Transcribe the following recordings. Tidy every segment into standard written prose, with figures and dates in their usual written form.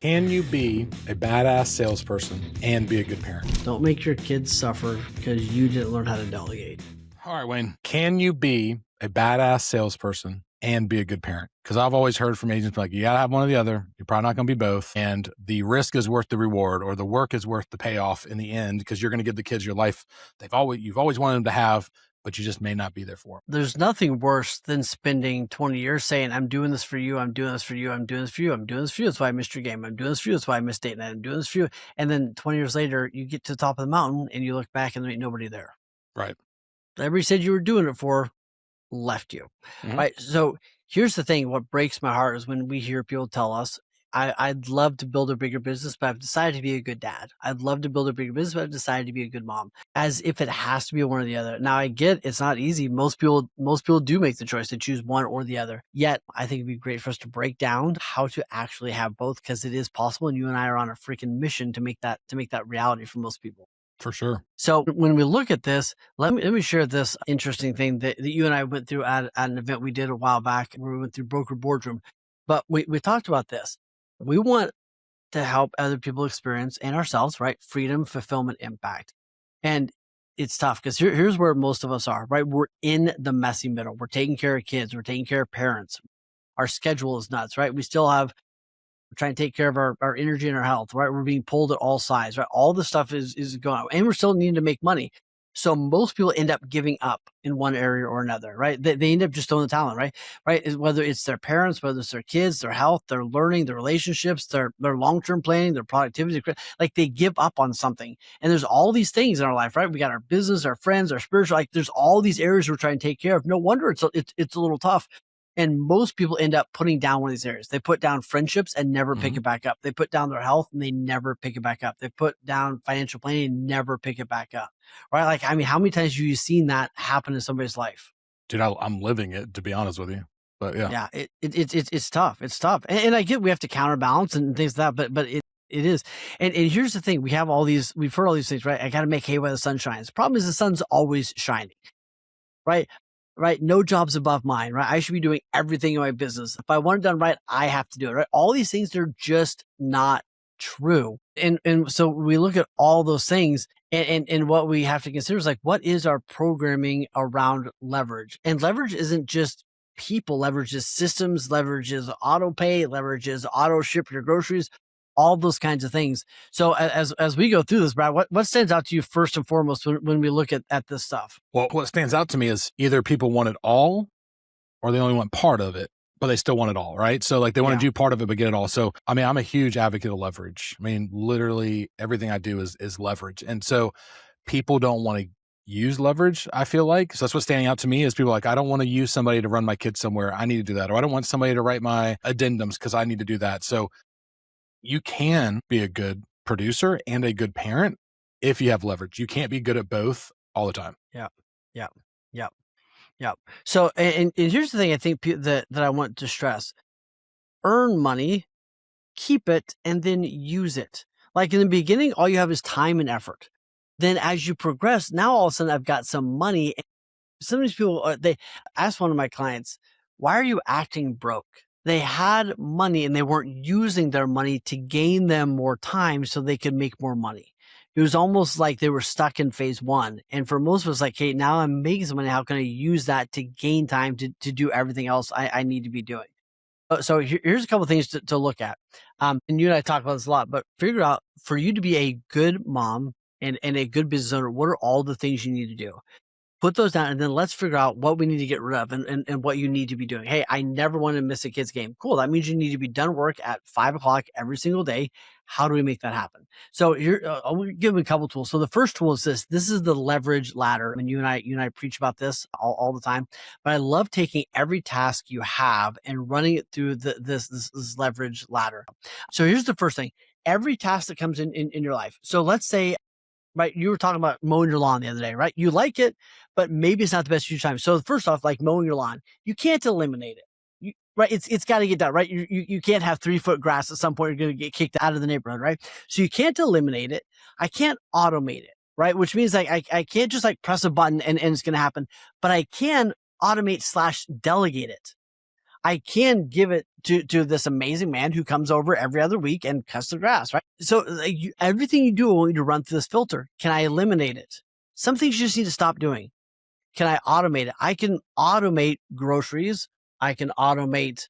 Can you be a badass salesperson and be a good parent? Don't make your kids suffer because you didn't learn how to delegate. All right, Wayne. Can you be a badass salesperson and be a good parent? Because I've always heard from agents like, you got to have one or the other. You're probably not going to be both. And the risk is worth the reward, or the work is worth the payoff in the end, because you're going to give the kids your life you've always wanted them to have, but you just may not be there for them. There's nothing worse than spending 20 years saying, I'm doing this for you, I'm doing this for you, I'm doing this for you, I'm doing this for you, that's why I missed your game, I'm doing this for you, that's why I missed date night, I'm doing this for you. And then 20 years later, you get to the top of the mountain and you look back and there ain't nobody there. Right. Everybody said you were doing it for left you. Mhm. Right. So here's the thing. What breaks my heart is when we hear people tell us, I'd love to build a bigger business, but I've decided to be a good dad. I'd love to build a bigger business, but I've decided to be a good mom. As if it has to be one or the other. Now I get it's not easy. Most people do make the choice to choose one or the other. Yet I think it'd be great for us to break down how to actually have both, because it is possible. And you and I are on a freaking mission to make that reality for most people. For sure. So when we look at this, let me share this interesting thing that you and I went through at an event we did a while back, where we went through Broker Boardroom. But we talked about this. We want to help other people experience, and ourselves, right? Freedom, fulfillment, impact. And it's tough because here's where most of us are, right? We're in the messy middle. We're taking care of kids. We're taking care of parents. Our schedule is nuts, right? We're trying to take care of our energy and our health, right? We're being pulled at all sides, right? All this stuff is going on, and we're still needing to make money. So most people end up giving up in one area or another, right? They end up just throwing the talent, right? Right? Whether it's their parents, whether it's their kids, their health, their learning, their relationships, their long-term planning, their productivity, like they give up on something. And there's all these things in our life, right? We got our business, our friends, our spiritual, like there's all these areas we're trying to take care of. No wonder it's a little tough. And most people end up putting down one of these areas. They put down friendships and never pick it back up. They put down their health and they never pick it back up. They put down financial planning and never pick it back up. Right? Like, I mean, how many times have you seen that happen in somebody's life? Dude, I'm living it, to be honest with you. But yeah. Yeah, it's tough. It's tough. And I get we have to counterbalance and things like that, but it is. And here's the thing. We've heard all these things, right? I got to make hay while the sun shines. The problem is the sun's always shining, right? Right? No job's above mine, right? I should be doing everything in my business. If I want it done right, I have to do it, right? All these things, they're just not true. And so we look at all those things, and what we have to consider is like, what is our programming around leverage? And leverage isn't just people. Leverage is systems, leverage is auto pay, leverage is auto ship your groceries, all those kinds of things. So as we go through this, Brad, what stands out to you first and foremost when we look at this stuff? Well, what stands out to me is either people want it all or they only want part of it, but they still want it all, right? So like they want to do part of it, but get it all. So, I mean, I'm a huge advocate of leverage. I mean, literally everything I do is leverage. And so people don't want to use leverage, I feel like. So that's what's standing out to me is people like, I don't want to use somebody to run my kids somewhere. I need to do that. Or I don't want somebody to write my addendums because I need to do that. So you can be a good producer and a good parent if you have leverage. You can't be good at both all the time. Yeah. So, and here's the thing I think that I want to stress: earn money, keep it, and then use it. Like in the beginning, all you have is time and effort. Then as you progress, now all of a sudden I've got some money. Some of these people, they asked one of my clients, why are you acting broke? They had money and they weren't using their money to gain them more time so they could make more money. It was almost like they were stuck in phase one. And for most of us, like, hey, now I'm making some money. How can I use that to gain time to do everything else I need to be doing? So here's a couple of things to look at. And you and I talk about this a lot, but figure out for you to be a good mom and a good business owner, what are all the things you need to do? Put those down, and then let's figure out what we need to get rid of and what you need to be doing. Hey, I never want to miss a kid's game. Cool. That means you need to be done work at 5 o'clock every single day. How do we make that happen? So here, I'll give you a couple tools. So the first tool is this. This is the leverage ladder. I mean, you and I preach about this all the time, but I love taking every task you have and running it through this leverage ladder. So here's the first thing. Every task that comes in your life. So let's say, right, you were talking about mowing your lawn the other day, right? You like it, but maybe it's not the best use of your time. So first off, like mowing your lawn, you can't eliminate it. Right? It's got to get done, right? You can't have 3-foot grass at some point. You're going to get kicked out of the neighborhood, right? So you can't eliminate it. I can't automate it, right? Which means like I can't just like press a button and it's going to happen, but I can automate / delegate it. I can give it to this amazing man who comes over every other week and cuts the grass, right? So everything you do, I want you to run through this filter. Can I eliminate it? Some things you just need to stop doing. Can I automate it? I can automate groceries. I can automate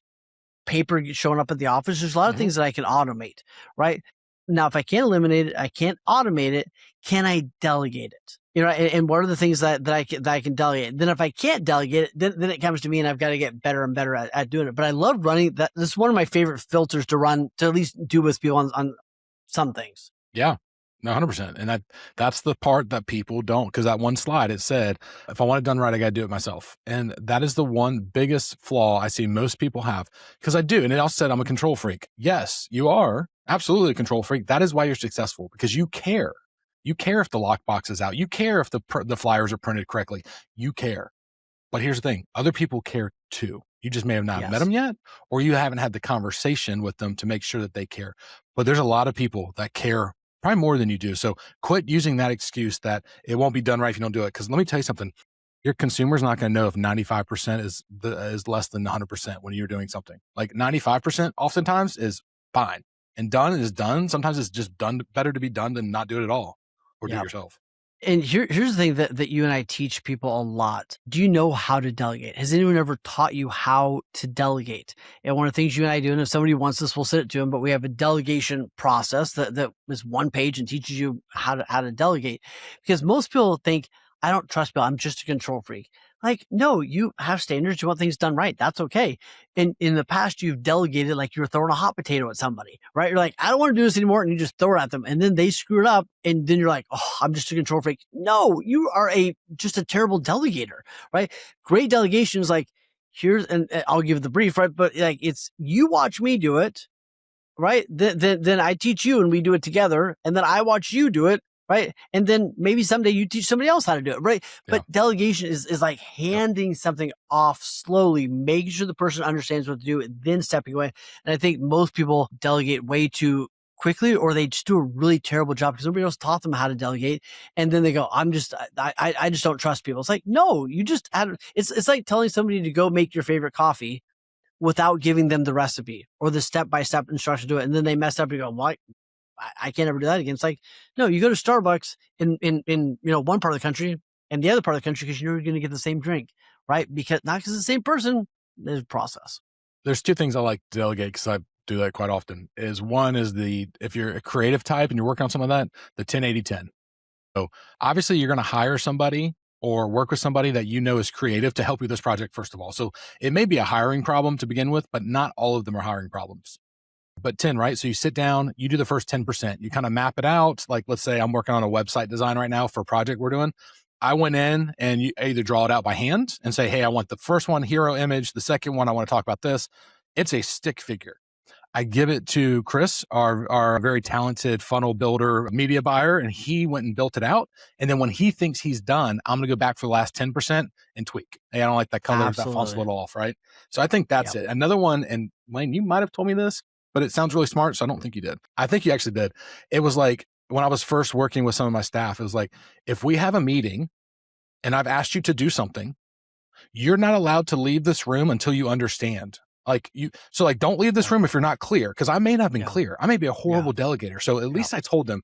paper showing up at the office. There's a lot of things that I can automate, right? Now, if I can't eliminate it, I can't automate it. Can I delegate it? And what are the things that I can delegate? Then if I can't delegate it, then it comes to me and I've got to get better and better at doing it. But I love running that. This is one of my favorite filters to run, to at least do with people on some things. Yeah. No, 100%. And that's the part that people don't, because that one slide, it said, if I want it done right, I got to do it myself. And that is the one biggest flaw I see most people have, because I do. And it also said, I'm a control freak. Yes, you are absolutely a control freak. That is why you're successful, because you care. You care if the lockbox is out. You care if the flyers are printed correctly. You care. But here's the thing. Other people care too. You just may have not met them yet, or you haven't had the conversation with them to make sure that they care. But there's a lot of people that care probably more than you do. So quit using that excuse that it won't be done right if you don't do it. Because let me tell you something. Your consumer's not going to know if 95% is less than 100% when you're doing something. Like 95% oftentimes is fine. And done is done. Sometimes it's just better to be done than not do it at all, or do it yourself. And here's the thing that you and I teach people a lot. Do you know how to delegate? Has anyone ever taught you how to delegate? And one of the things you and I do, and if somebody wants this, we'll send it to them, but we have a delegation process that is one page and teaches you how to delegate. Because most people think, I don't trust people. I'm just a control freak. Like, no, you have standards. You want things done right. That's okay. And in the past, you've delegated like you're throwing a hot potato at somebody, right? You're like, I don't want to do this anymore. And you just throw it at them. And then they screw it up. And then you're like, oh, I'm just a control freak. No, you are just a terrible delegator, right? Great delegation is like, and I'll give the brief, right? But like, it's you watch me do it, right? Then I teach you and we do it together. And then I watch you do it. Right. And then maybe someday you teach somebody else how to do it. Right. But delegation is like handing something off slowly, making sure the person understands what to do, and then stepping away. And I think most people delegate way too quickly, or they just do a really terrible job because nobody else taught them how to delegate. And then they go, I just don't trust people. It's like, no, you just it's like telling somebody to go make your favorite coffee without giving them the recipe or the step-by-step instruction to do it. And then they mess up and go, what? I can't ever do that again. It's like, no, you go to Starbucks in one part of the country and the other part of the country because you know you're going to get the same drink, right? Because it's the same person. There's a process. There's two things I like to delegate because I do that quite often. One is if you're a creative type and you're working on something like that, the 10-80-10. So obviously you're going to hire somebody or work with somebody that you know is creative to help you with this project, first of all. So it may be a hiring problem to begin with, but not all of them are hiring problems. But 10, right? So you sit down, you do the first 10%, you kind of map it out. Like, let's say I'm working on a website design right now for a project we're doing. I went in and you either draw it out by hand and say, hey, I want the first one, hero image. The second one, I want to talk about this. It's a stick figure. I give it to Chris, our very talented funnel builder, media buyer, and he went and built it out. And then when he thinks he's done, I'm going to go back for the last 10% and tweak. Hey, I don't like that color. Absolutely. That font's a little off, right? So I think that's it. Another one, and Wayne, you might have told me this, but it sounds really smart, so I don't think you did. I think you actually did. It was like, when I was first working with some of my staff, it was like, if we have a meeting and I've asked you to do something, you're not allowed to leave this room until you understand. So don't leave this room if you're not clear, because I may not have been clear. I may be a horrible delegator. So at least I told them,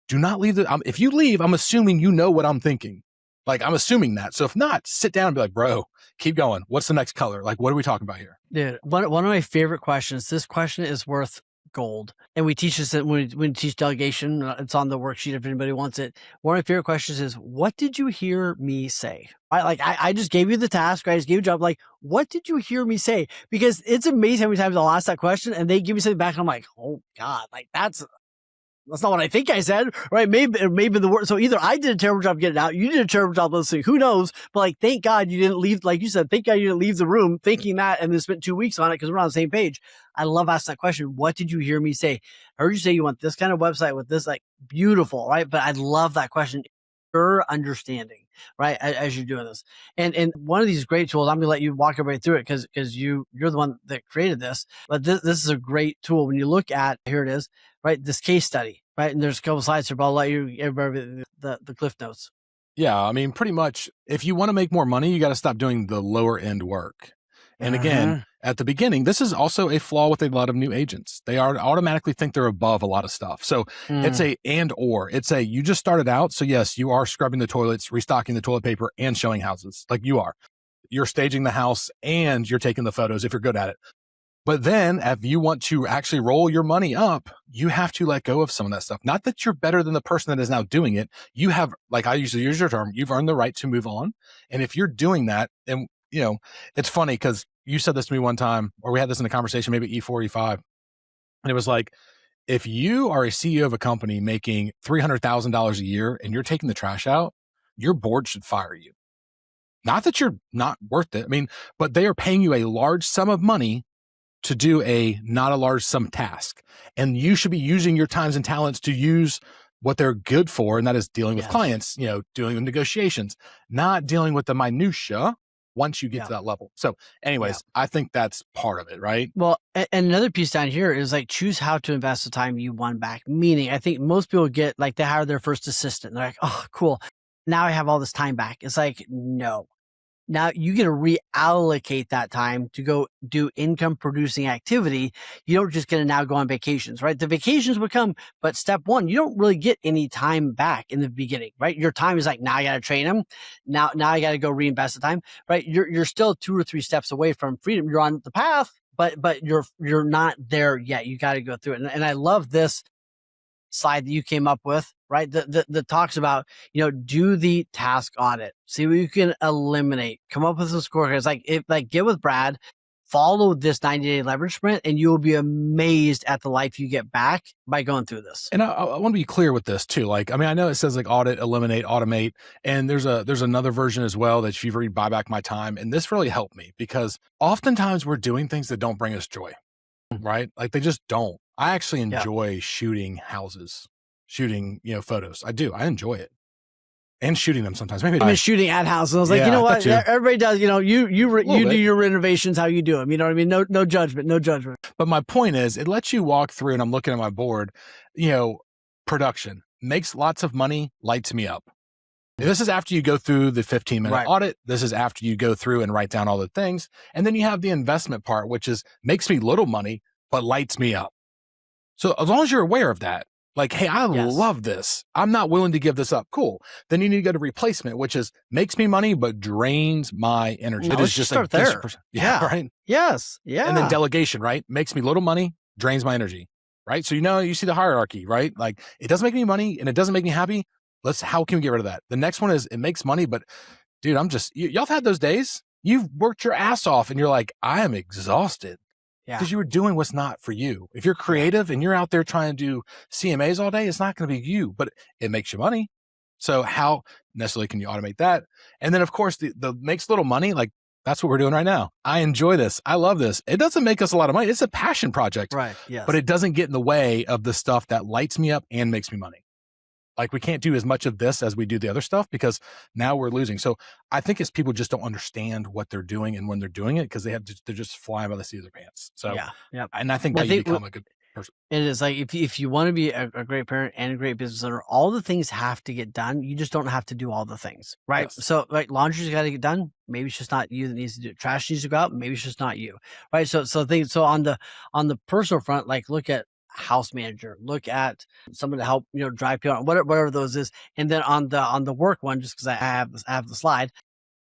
do not leave. If you leave, I'm assuming you know what I'm thinking. Like, I'm assuming that. So if not, sit down and be like, bro, keep going. What's the next color? Like, what are we talking about here? Dude, one of my favorite questions, this question is worth gold. And we teach this when we teach delegation. It's on the worksheet if anybody wants it. One of my favorite questions is, what did you hear me say? I just gave you the task, right? I just gave you a job. Like, what did you hear me say? Because it's amazing how many times I'll ask that question and they give me something back and I'm like, oh God, like that's not what I think I said, right? Maybe the word. So either I did a terrible job getting it out, you did a terrible job listening. Who knows? But like, thank God you didn't leave. Like you said, thank God you didn't leave the room thinking that and then spent 2 weeks on it because we're on the same page. I love asking that question. What did you hear me say? I heard you say you want this kind of website with this, like, beautiful, right? But I love that question. Your understanding, right? As you're doing this. And one of these great tools, I'm going to let you walk everybody through it because you're the one that created this. But this is a great tool. When you look at, here it is, right? This case study, right? And there's a couple slides here, but I'll let you everybody the cliff notes. Yeah. I mean, pretty much if you want to make more money, you got to stop doing the lower end work. And again, at the beginning, this is also a flaw with a lot of new agents. They automatically think they're above a lot of stuff. So it's a it's a, you just started out. So yes, you are scrubbing the toilets, restocking the toilet paper, and showing houses. Like you are. You're staging the house and you're taking the photos if you're good at it. But then if you want to actually roll your money up, you have to let go of some of that stuff. Not that you're better than the person that is now doing it. You have, like I usually use your term, you've earned the right to move on. And if you're doing that, and you know, it's funny because you said this to me one time, or we had this in a conversation, maybe E4, E5. And it was like, if you are a CEO of a company making $300,000 a year and you're taking the trash out, your board should fire you. Not that you're not worth it. I mean, but they are paying you a large sum of money to do not a large sum task. And you should be using your times and talents to use what they're good for. And that is dealing with clients, dealing with negotiations, not dealing with the minutia once you get to that level. So anyways, I think that's part of it, right? Well, and another piece down here is like, choose how to invest the time you won back. Meaning, I think most people get like, they hire their first assistant. They're like, oh, cool. Now I have all this time back. It's like, no. Now you get to reallocate that time to go do income producing activity. You don't just get to now go on vacations, right? The vacations would come, but step one, you don't really get any time back in the beginning, right? Your time is like, now I got to train them. Now I got to go reinvest the time, right? You're still 2 or 3 steps away from freedom. You're on the path, but you're not there yet. You got to go through it. And I love this slide that you came up with, right? That talks about, do the task audit, see what you can eliminate, come up with some scorecards. Get with Brad, follow this 90-day leverage sprint, and you will be amazed at the life you get back by going through this. And I want to be clear with this too. Like, I mean, I know it says like audit, eliminate, automate, and there's another version as well that if you read Buy Back My Time, and this really helped me because oftentimes we're doing things that don't bring us joy, right? Like they just don't. I actually enjoy shooting houses, shooting, photos. I do. I enjoy it. And shooting them sometimes. Maybe I'm shooting at houses. I was like, you know what? Everybody does. You do your renovations how you do them. You know what I mean? No judgment. No judgment. But my point is, it lets you walk through, and I'm looking at my board, production makes lots of money, lights me up. This is after you go through the 15-minute audit. This is after you go through and write down all the things. And then you have the investment part, which is makes me little money, but lights me up. So as long as you're aware of that, like, hey, I love this. I'm not willing to give this up. Cool. Then you need to go to replacement, which is makes me money, but drains my energy. No, it is just start there. Yeah. Right. Yes. Yeah. And then delegation, right? Makes me little money, drains my energy. Right. So, you see the hierarchy, right? Like it doesn't make me money and it doesn't make me happy. How can we get rid of that? The next one is it makes money, but dude, y'all have had those days. You've worked your ass off and you're like, I am exhausted. Because you were doing what's not for you. If you're creative and you're out there trying to do CMAs all day, it's not going to be you, but it makes you money. So how necessarily can you automate that? And then of course the makes little money, like that's what we're doing right now. I enjoy this. I love this. It doesn't make us a lot of money. It's a passion project, right? Yes. But it doesn't get in the way of the stuff that lights me up and makes me money. Like we can't do as much of this as we do the other stuff because now we're losing. So I think it's people just don't understand what they're doing and when they're doing it because they're just flying by the seat of their pants. So and I think that you become a good person. It is like if you want to be a great parent and a great business owner, all the things have to get done. You just don't have to do all the things, right? Yes. So like laundry's got to get done. Maybe it's just not you that needs to do it. Trash needs to go out. Maybe it's just not you, right? So on the personal front, like look at house manager, look at someone to help, drive people, whatever those is. And then on the work one, just because I have the slide,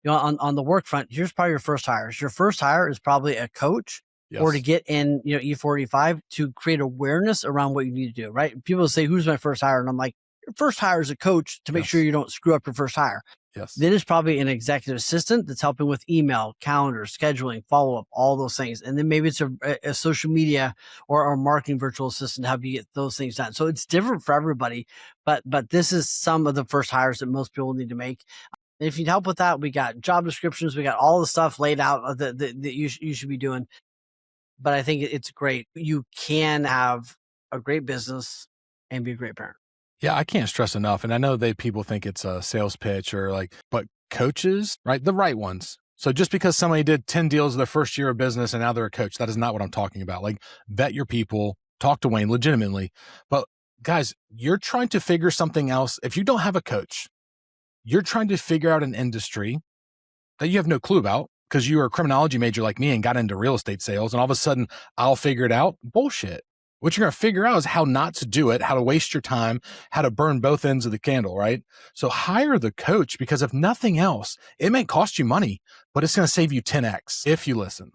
on the work front, here's probably your first hire. Your first hire is probably a coach or to get in, E4, E5 to create awareness around what you need to do, right? People say, who's my first hire? And I'm like, your first hire is a coach to make sure you don't screw up your first hire. Yes. Then it's probably an executive assistant that's helping with email, calendar, scheduling, follow-up, all those things. And then maybe it's a social media or a marketing virtual assistant to help you get those things done. So it's different for everybody, but this is some of the first hires that most people need to make. And if you need help with that, we got job descriptions, we got all the stuff laid out that you should be doing. But I think it's great. You can have a great business and be a great parent. Yeah, I can't stress enough. And I know people think it's a sales pitch but coaches, right? The right ones. So just because somebody did 10 deals their first year of business and now they're a coach, that is not what I'm talking about. Like vet your people, talk to Wayne legitimately. But guys, you're trying to figure something else. If you don't have a coach, you're trying to figure out an industry that you have no clue about because you were a criminology major like me and got into real estate sales, and all of a sudden I'll figure it out. Bullshit. What you're going to figure out is how not to do it, how to waste your time, how to burn both ends of the candle, right? So hire the coach, because if nothing else, it may cost you money, but it's going to save you 10x if you listen.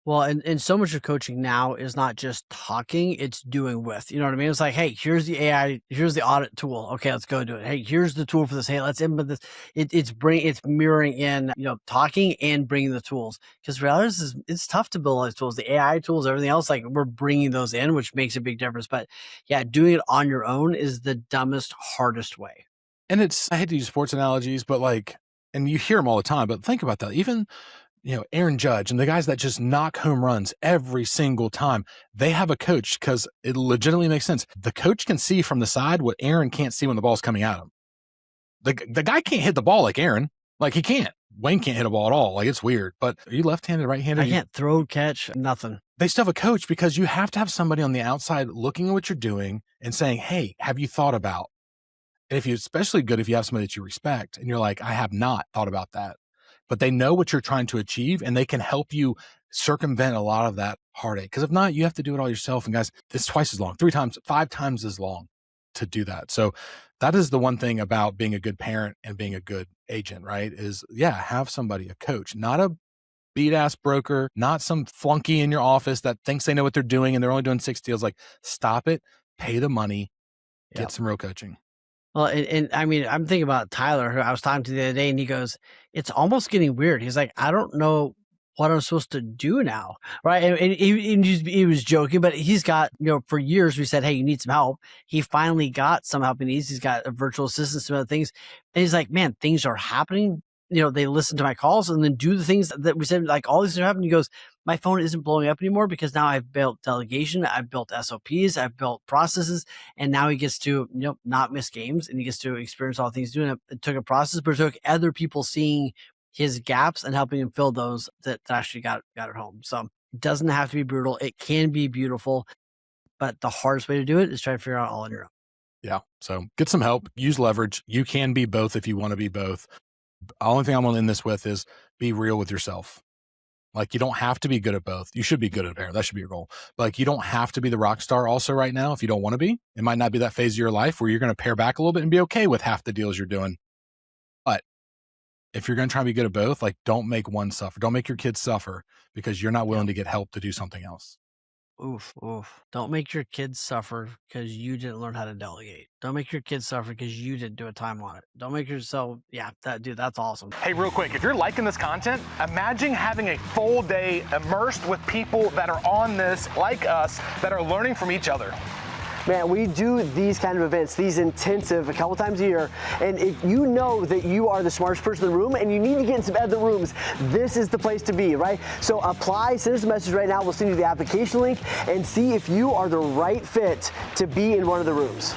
Well, and so much of coaching now is not just talking, it's doing with. You know what I mean? It's like, hey, here's the AI, here's the audit tool. Okay, let's go do it. Hey, here's the tool for this. Hey, let's implement this. It's mirroring in, talking and bringing the tools. Because reality is, it's tough to build all these tools, the AI tools, everything else. Like, we're bringing those in, which makes a big difference. But yeah, doing it on your own is the dumbest, hardest way. And I hate to use sports analogies, but and you hear them all the time, but think about that. Even Aaron Judge and the guys that just knock home runs every single time, they have a coach, because it legitimately makes sense. The coach can see from the side what Aaron can't see when the ball's coming at him. The guy can't hit the ball like Aaron. He can't. Wayne can't hit a ball at all. It's weird. But are you left-handed, right-handed? I can't throw, catch, nothing. They still have a coach, because you have to have somebody on the outside looking at what you're doing and saying, hey, have you thought about? And especially good if you have somebody that you respect and you're like, I have not thought about that. But they know what you're trying to achieve, and they can help you circumvent a lot of that heartache. Because if not, you have to do it all yourself. And guys, it's twice as long, 5 times as long to do that. So that is the one thing about being a good parent and being a good agent, right? Have somebody, a coach, not a beat ass broker, not some flunky in your office that thinks they know what they're doing and they're only doing 6 deals. Stop it, pay the money, get some real coaching. Well, and I mean, I'm thinking about Tyler, who I was talking to the other day, and he goes, it's almost getting weird. He's like, I don't know what I'm supposed to do now. Right. And he was joking, but he's got, for years we said, hey, you need some help. He finally got some help he needs. He's got a virtual assistant, some other things. And he's like, man, things are happening. They listen to my calls and then do the things that we said, all these things are happening. He goes, my phone isn't blowing up anymore because now I've built delegation, I've built SOPs, I've built processes, and now he gets to, not miss games, and he gets to experience all things doing it. It took a process, but it took other people seeing his gaps and helping him fill those that actually got it home. So it doesn't have to be brutal. It can be beautiful, but the hardest way to do it is try to figure out all on your own. Yeah. So get some help, use leverage. You can be both if you want to be both. The only thing I'm going to end this with is be real with yourself. You don't have to be good at both. You should be good at it. That should be your goal. But you don't have to be the rock star also right now if you don't want to be. It might not be that phase of your life where you're going to pare back a little bit and be okay with half the deals you're doing. But if you're going to try to be good at both, don't make one suffer. Don't make your kids suffer because you're not willing to get help to do something else. Oof. Don't make your kids suffer because you didn't learn how to delegate. Don't make your kids suffer because you didn't do a time on it. Don't make yourself, that's awesome. Hey, real quick, if you're liking this content, imagine having a full day immersed with people that are on this, like us, that are learning from each other. Man, we do these kind of events, these intensive, a couple times a year, and if you know that you are the smartest person in the room and you need to get in some other rooms, this is the place to be, right? So apply, send us a message right now, we'll send you the application link, and see if you are the right fit to be in one of the rooms.